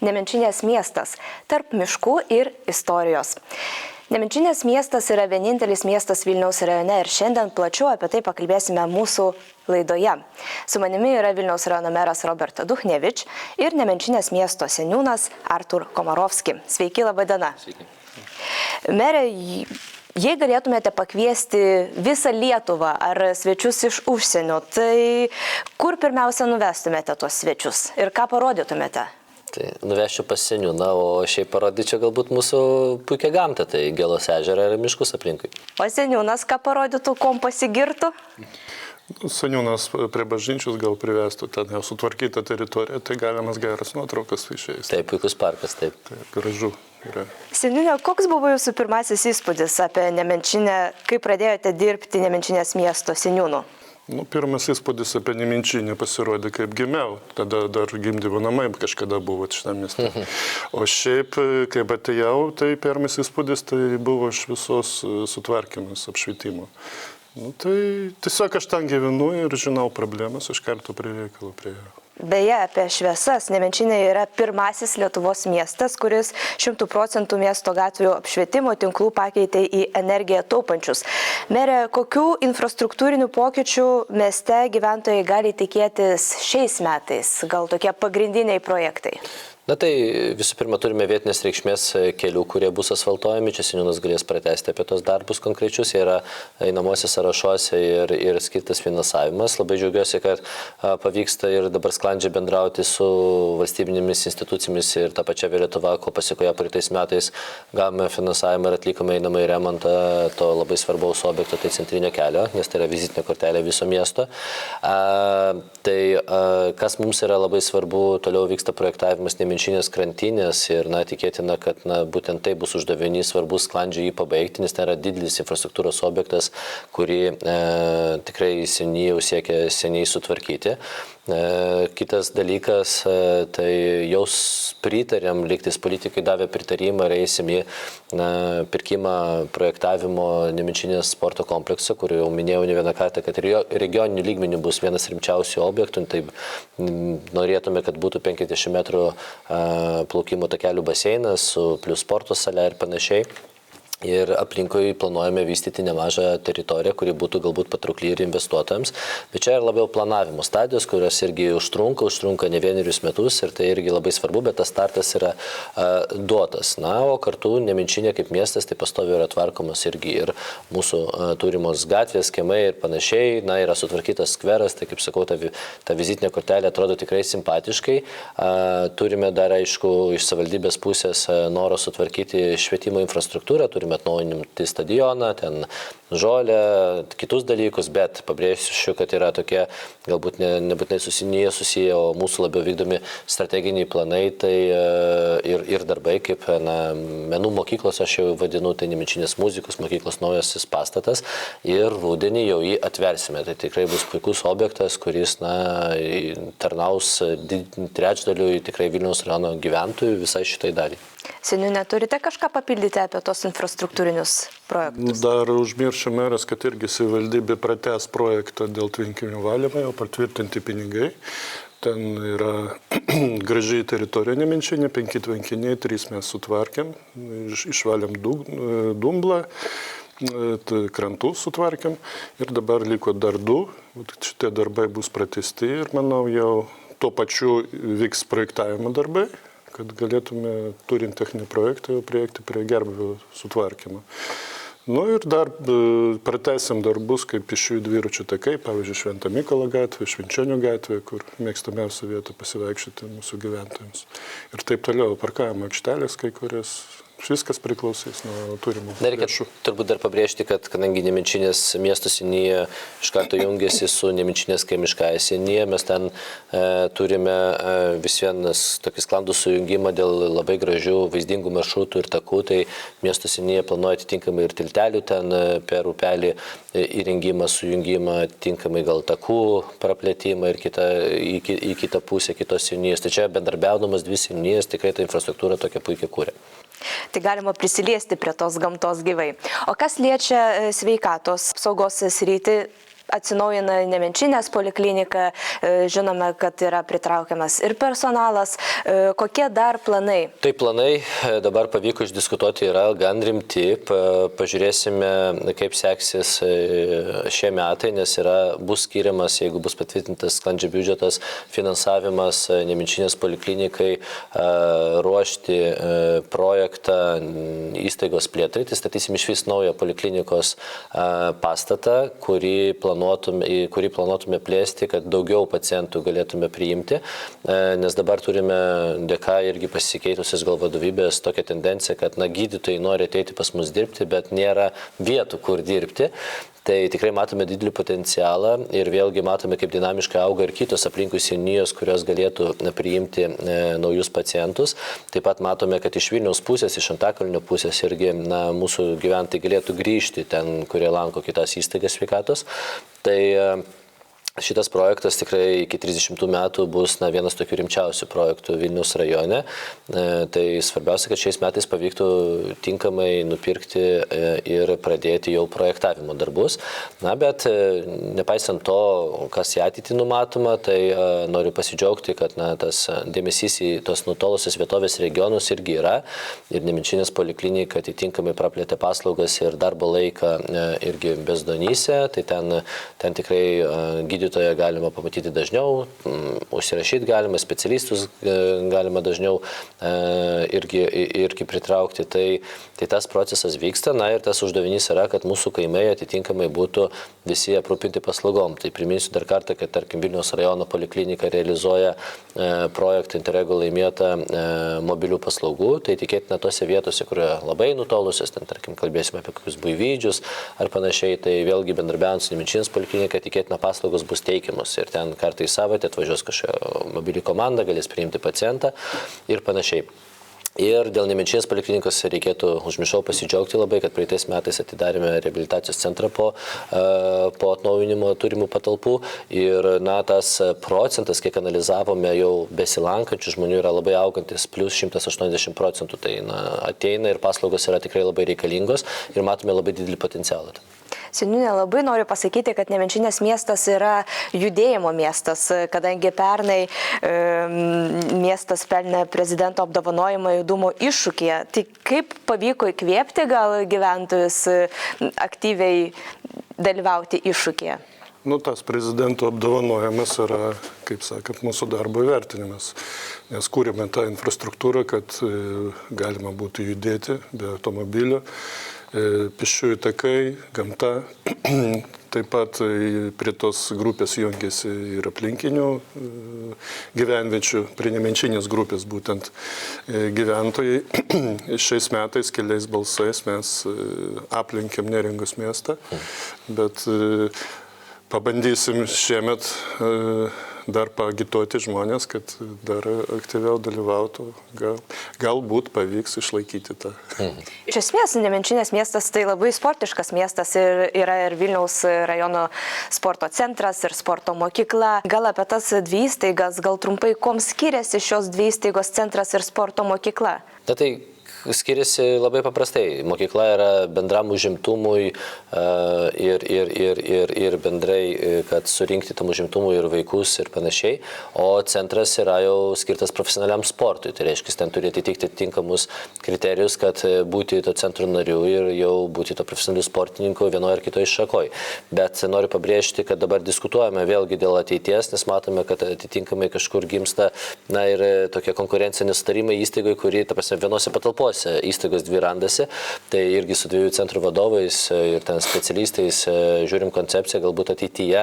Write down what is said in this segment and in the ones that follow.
Nemenčinės miestas – tarp miškų ir istorijos. Nemenčinės miestas yra vienintelis miestas Vilniaus rajone ir šiandien plačiau apie tai pakalbėsime mūsų laidoje. Su manimi yra Vilniaus rajono meras Roberta Duchnevič ir Nemenčinės miesto seniūnas Artur Komarovski. Sveiki, laba diena. Sveiki. Mere, jei galėtumėte pakviesti visą Lietuvą ar svečius iš užsienio, tai kur pirmiausia nuvestumėte tuos svečius ir ką parodytumėte? Tai nuvešiu pas seniūną, o šiaip parodyčiau galbūt mūsų puikią gamtą, tai Gėlos ežerą ir miškus aplinkui. O seniūnas ką parodytų, kuom pasigirtų? Seniūnas prie bažnyčios gal privestų, ten jau sutvarkyta teritorija, tai galimas geras nuotraukas išėjęs. Taip, puikus parkas, taip. Taip, gražu yra. Seniūne, koks buvo jūsų pirmasis įspūdis apie Nemenčinę, kai pradėjote dirbti Nemenčinės miesto seniūnu? Pirmas įspūdis apie Nemenčinę pasirodė, kaip gimiau. Tada dar gimdyvo namai kažkada buvo šitam mieste. O šiaip, kaip atėjau, tai pirmas įspūdis tai buvo iš visos sutvarkymas, apšvietimo. Tai tiesiog aš ten gyvenu ir žinau problemas, iš karto prie reikalo priėjau. Beje, apie šviesas. Nemenčinė yra pirmasis Lietuvos miestas, kuris 100% miesto gatvių apšvietimo tinklų pakeitė į energiją taupančius. Mere, kokių infrastruktūrinių pokyčių mieste gyventojai gali tikėtis šiais metais? Gal tokie pagrindiniai projektai? Na tai visų pirma turime vietinės reikšmės kelių, kurie bus asfaltuojami. Čia seniūnas galės pratęsti apie tos darbus konkrečius. Jie yra einamosios sąrašuose ir skirtas finansavimas. Labai džiaugiuosi, kad pavyksta ir dabar sklandžiai bendrauti su valstybinėmis institucijomis ir ta pačia Lietuva, ko pasiekoje praeitais metais gavome finansavimą ir atlikome einamąjį remontą to labai svarbaus objekto, tai centrinio kelio, nes tai yra vizitinė kortelė viso miesto. Tai kas mums yra labai svarbu, toliau vyksta projektavimas Nemenčinės krantinės ir tikėtina, kad būtent tai bus uždavinys svarbus sklandžiai jį pabaigti, nes tai yra didelis infrastruktūros objektas, kurį tikrai seniai jau siekia seniai sutvarkyti. Kitas dalykas, tai jau pritarėm, lygtais politikai davė pritarimą ir eisim į pirkimą projektavimo Nemenčinės sporto komplekso, kur jau minėjau ne vieną kartą, kad regioninių lygmenių bus vienas rimčiausių objektų, tai norėtume, kad būtų 50 metrų plaukimo takelių baseinas su plius sporto sale ir panašiai. Ir aplinkui planuojame vystyti nemažą teritoriją, kuri būtų galbūt patraukli ir investuotojams. Bet čia yra labiau planavimo stadijos, kurios irgi užtrunka ne vienerius metus ir tai irgi labai svarbu, bet tas startas yra duotas. O kartu Nemenčinė kaip miestas tai pastoviai yra tvarkomos irgi ir mūsų turimos gatvės, kiemai ir panašiai. Yra sutvarkytas skveras, tai kaip sakau, ta vizitinė kortelė atrodo tikrai simpatiškai. Turime dar aišku iš savivaldybės pusės norą sutvarkyti švietimo infrastruktūrą, turime atnaujinti stadioną, ten žolę, kitus dalykus, bet pabrėšiu, kad yra tokie galbūt nebūtinai susiję, o mūsų labiau vykdomi strateginiai planai tai ir darbai, kaip menų mokyklos, aš jau vadinu, tai Nemenčinės muzikos mokyklos naujasis pastatas ir rudenį jau jį atversime. Tai tikrai bus puikus objektas, kuris tarnaus trečdaliui tikrai Vilniaus rajono gyventojų visai šitai daliai. Seniūne, turite kažką papildyti apie tos infrastruktūrinius projektus? Dar užmiršo meras, kad irgi savivaldybė pratęs projektą dėl tvenkinių valymo, jau patvirtinti pinigai. Ten yra gražiai teritorija Nemenčinė, 5 tvenkiniai, 3 mes sutvarkėm, išvalėm dumblą, krantus sutvarkėm ir dabar liko dar 2. Šitie darbai bus pratęsti ir manau jau tuo pačiu vyks projektavimo darbai, kad galėtume, turint techninį projektą, jau prieiti prie gerbūvio sutvarkymo. Ir dar pratęsim darbus, kaip pėsčiųjų dviračių takai, pavyzdžiui, Švento Mykolo gatvė, Švenčionių gatvė, kur mėgstamiausia vieta pasivaikščioti mūsų gyventojams. Ir taip toliau, parkavimo aikštelės kai kurias. Viskas priklausys nuo turimų lėšų. Reikia turbūt dar pabrėžti, kad kadangi Nemenčinės miesto seniūnija iš karto jungiasi su Nemenčinės kaimiškąja seniūnija, mes ten turime vis vienas tokį sklandų sujungimą dėl labai gražių vaizdingų maršrutų ir takų, tai miesto seniūnija planuoja atitinkamai ir tiltelių ten per upelį įrengimą, sujungimą, atitinkamai gal takų praplėtimą ir į kitą pusę kitos seniūnijos. Tai čia bendarbiaudamas dvi seniūnijas tikrai ta infrastruktūra tokia puikiai kūrė. Tai galima prisiliesti prie tos gamtos gyvai. O kas liečia sveikatos apsaugos sritį, atsinaujina Nemenčinės poliklinika, žinome, kad yra pritraukiamas ir personalas. Kokie dar planai? Tai planai dabar pavyko išdiskutuoti yra gan rimti. Pažiūrėsime, kaip seksis šie metai, nes bus skiriamas, jeigu bus patvirtintas sklandžiai biudžetas, finansavimas Nemenčinės poliklinikai ruošti projektą įstaigos plėtrai. Tai statysim iš vis naują poliklinikos pastatą, kurį planuotume plėsti, kad daugiau pacientų galėtume priimti, nes dabar turime dėka irgi pasikeitusios gal vadovybės tokią tendenciją, kad gydytojai nori ateiti pas mus dirbti, bet nėra vietų, kur dirbti. Tai tikrai matome didelį potencialą ir vėlgi matome, kaip dinamiškai auga ir kitos aplinkui seniūnijos, kurios galėtų priimti naujus pacientus. Taip pat matome, kad iš Vilniaus pusės, iš Antakalnio pusės irgi mūsų gyventojai galėtų grįžti ten, kurie lanko kitas įstaigas sveikatos. Tai šitas projektas tikrai iki 30 metų bus vienas tokių rimčiausių projektų Vilniaus rajone. Tai svarbiausia, kad šiais metais pavyktų tinkamai nupirkti ir pradėti jau projektavimo darbus. Bet nepaisant to, kas į ateitį numatoma, tai noriu pasidžiaugti, kad tas dėmesys į tos nutolusios vietovės regionus irgi yra. Ir Nemenčinės poliklinika atitinkamai praplėtė paslaugas ir darbo laiką irgi Bezdonyse. Tai ten tikrai gydytoją galima pamatyti dažniau, užsirašyti galima, specialistus galima dažniau irgi pritraukti. Tai tas procesas vyksta, ir tas uždavinys yra, kad mūsų kaimai atitinkamai būtų visi aprūpinti paslaugom. Tai priminsiu dar kartą, kad tarkim Vilniaus rajono poliklinika realizuoja projektą Interrego laimėtą mobilių paslaugų. Tai tikėtina tose vietose, kur labai nutolusios, ten tarkim kalbėsime apie kokius Buivydžius ar panašiai, tai vėlgi bendradarbiaujant su Nemenčinės poliklinika tikėtina paslaugos bus teikiamos ir ten kartą į savaitę atvažiuos kažkokia mobili komanda, galės priimti pacientą ir panašiai. Ir dėl Nemenčinės poliklinikos reikėtų užmiršau pasidžiaugti labai, kad praeitais metais atidarėme reabilitacijos centrą po atnaujinimo turimų patalpų ir tas procentas, kiek analizavome jau besilankančių žmonių, yra labai augantis, plus 180%. Tai ateina ir paslaugos yra tikrai labai reikalingos ir matome labai didelį potencialą. Seniūnė, labai noriu pasakyti, kad Nemenčinės miestas yra judėjimo miestas, kadangi pernai miestas pelnė prezidento apdovanojimą judumo iššūkyje. Tai kaip pavyko įkvėpti gal gyventojus aktyviai dalyvauti iššūkyje? Tas prezidento apdovanojimas yra, kaip sakant, mūsų darbo įvertinimas. Nes kūrėme tą infrastruktūrą, kad galima būtų judėti be automobilio. Pėsčiųjų takai, gamta, taip pat prie tos grupės jungiasi ir aplinkinių gyvenviečių, prie Nemenčinės grupės būtent gyventojai. Šiais metais keliais balsais mes aplenkėm Neringos miestą, bet pabandysim šiemet dar paagituoti žmonės, kad dar aktyviau dalyvautų. Galbūt pavyks išlaikyti tą. Iš esmės, Nemenčinės miestas tai labai sportiškas miestas ir yra ir Vilniaus rajono sporto centras ir sporto mokykla. Gal apie tas dvi įstaigas, gal trumpai, kuom skiriasi šios dvi įstaigos centras ir sporto mokykla? Tai skiriasi labai paprastai. Mokykla yra bendram užimtumui ir bendrai, kad surinkti tam užimtumui ir vaikus ir panašiai. O centras yra jau skirtas profesionaliam sportui. Tai reiškia, ten turi atitikti tinkamus kriterijus, kad būti to centro nariu ir jau būti to profesionalių sportininkų vienoje ar kitoje šakoje. Bet noriu pabrėžti, kad dabar diskutuojame vėlgi dėl ateities, nes matome, kad atitinkamai kažkur gimsta ir tokie konkurencijos nesutarimai įstaigoje, kuri, vienose patalpose įstaigos dvi randasi, tai irgi su dviejų centrų vadovais ir ten specialistais žiūrim koncepciją, galbūt ateityje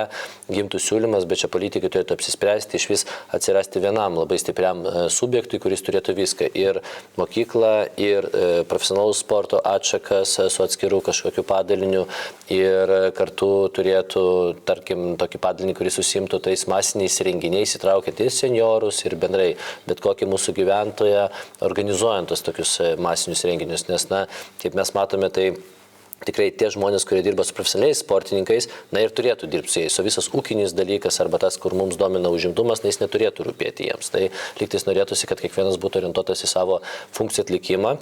gimtų siūlymas, bet čia politikai turėtų apsispręsti iš vis atsirasti vienam labai stipriam subjektui, kuris turėtų viską ir mokyklą, ir profesionalų sporto atšakas su atskirų kažkokiu padaliniu ir kartu turėtų, tarkim, tokį padalinį, kuris užsiimtų tais masiniais renginiais, įtraukiant ir seniorus, ir bendrai bet kokį mūsų gyventoją, organizuojant tos tokius masinius renginius, nes, kaip mes matome, tai tikrai tie žmonės, kurie dirba su profesionaliais sportininkais, ir turėtų dirbti su jais. O visas ūkinis dalykas arba tas, kur mums domina užimtumas, jis neturėtų rūpėti jiems. Tai lygtais norėtųsi, kad kiekvienas būtų orientuotas į savo funkcijų atlikimą,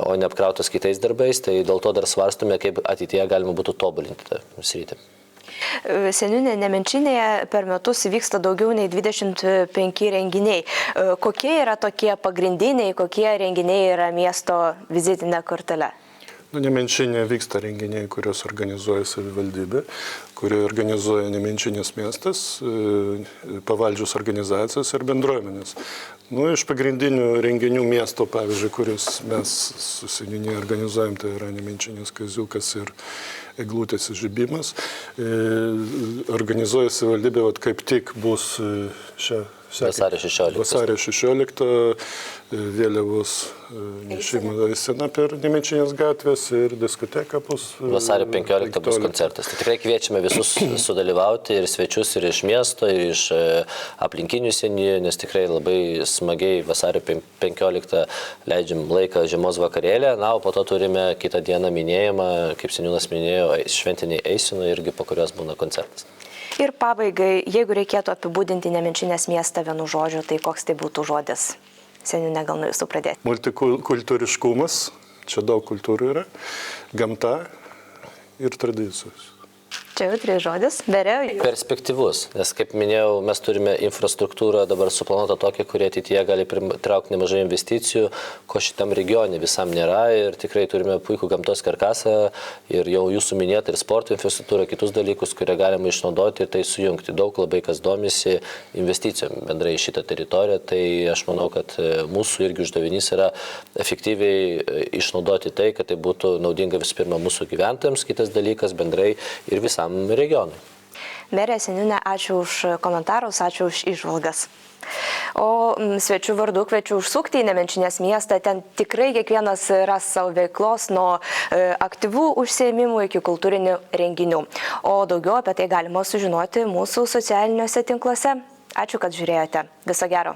o neapkrautas kitais darbais. Tai dėl to dar svarstome, kaip ateityje galima būtų tobulinti tą sritį. Seniūnė, Nemenčinėje per metus vyksta daugiau nei 25 renginiai. Kokie yra tokie pagrindiniai, kokie renginiai yra miesto vizitinė kortelė? Nemenčinėje vyksta renginiai, kuriuos organizuoja savivaldybė, kurie organizuoja Nemenčinės miestas, pavaldžios organizacijos ir bendruomenės. Iš pagrindinių renginių miesto, pavyzdžiui, kuriuos mes su seniūnija organizuojam, tai yra Nemenčinės kaziukas ir eglutės įžibimas. Organizuoja savivaldybė, kaip tik bus Vasario 16. Vasario 16 vėliavos nešimo eisena per Nemenčinės gatvės ir diskoteka bus. Vasario 15 bus koncertas. Tai tikrai kviečiame visus sudalyvauti ir svečius ir iš miesto, ir iš aplinkinių seniūnijų, nes tikrai labai smagiai vasario 15 leidžiam laiką žiemos vakarėlę. O po to turime kitą dieną minėjimą, kaip seniūnas minėjo, šventiniai eisenų irgi po kurios būna koncertas. Ir pabaigai, jeigu reikėtų apibūdinti Nemenčinės miestą vienu žodžiu, tai koks tai būtų žodis? Seniūne, gal nuo jūsų pradėti. Multikultūriškumas, čia daug kultūrų yra, gamta ir tradicijos. Čia jau 3 žodis. Berėjau. Perspektyvus, nes kaip minėjau, mes turime infrastruktūrą dabar suplanuotą tokią, kurie ateityje gali traukti nemažai investicijų, ko šitam regione visam nėra ir tikrai turime puikų gamtos karkasą ir jau jūsų minėta ir sporto infrastruktūra, kitus dalykus, kurie galima išnaudoti ir tai sujungti. Daug labai kas domisi investicijom bendrai į šitą teritoriją, tai aš manau, kad mūsų irgi uždavinys yra efektyviai išnaudoti tai, kad tai būtų naudinga visų pirma mūsų gyventojams, kitas dalykas bendrai ir visam regionui. Merė, seniūnė, ačiū už komentarus, ačiū už įžvalgas. O svečių vardu kviečiu užsukti į Nemenčinės miestą, ten tikrai kiekvienas ras savo veiklos nuo aktyvių užsiėmimų iki kultūrinių renginių. O daugiau apie tai galima sužinoti mūsų socialiniuose tinkluose. Ačiū, kad žiūrėjote. Viso gero.